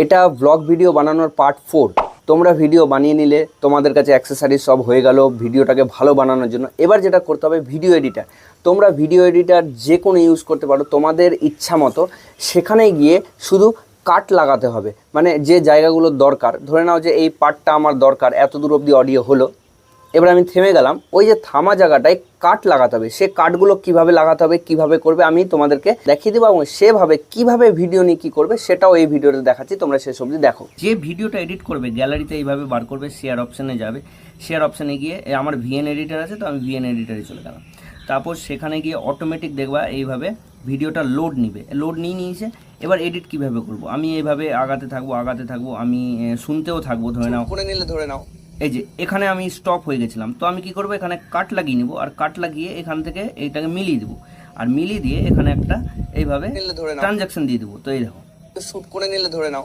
এটা blog video বানানোর part 4। তোমরা ভিডিও বানিয়ে নিলে, তোমাদের কাছে অ্যাক্সেসরিজ সব হয়ে গেল ভিডিওটাকে ভালো বানানোর জন্য। এবার যেটা করতে হবে, ভিডিও এডিটার। তোমরা ভিডিও এডিটার যে কোনো ইউজ করতে পারো তোমাদের ইচ্ছা মতো। সেখানে গিয়ে শুধু কাট লাগাতে হবে, মানে যে জায়গাগুলোর দরকার। ধরে নাও যে এই পার্টটা আমার দরকার, এত দূর অবধি অডিও হলো, এবার আমি থেমে গেলাম। ওই যে থামা জায়গাটায় কাট লাগাতে হবে। সে কাটগুলো কিভাবে লাগাতে হবে, কিভাবে করবে, আমি তোমাদেরকে দেখিয়ে দেবো। এবং সেভাবে কিভাবে ভিডিও নিয়ে কী করবে সেটাও এই ভিডিওতে দেখাচ্ছি, তোমরা শেষ অবধি দেখো। যে ভিডিওটা এডিট করবে গ্যালারিতে এইভাবে বার করবে, শেয়ার অপশানে যাবে। শেয়ার অপশানে গিয়ে আমার ভিএন এডিটার আছে, তো আমি ভিএন এডিটারে চলে গেলাম। তারপর সেখানে গিয়ে অটোমেটিক দেখবা এইভাবে ভিডিওটা লোড নিবে, লোড নিয়ে নিয়েছে। এবার এডিট কিভাবে করব, আমি এইভাবে আগাতে থাকবো, আমি শুনতেও থাকবো। ধরে নাও এই যে এখানে আমি স্টপ হয়ে গেছিলাম, তো আমি কি করব, এখানে কাট লাগিয়ে নিব। আর কাট লাগিয়ে এখান থেকে এইটাকে মিলিয়ে দেবো। আর মিলিয়ে দিয়ে এখানে একটা এইভাবে ট্রানজ্যাকশন দিয়ে দেবো। তো এই দেখো, শ্যুট করে নিলে ধরে নাও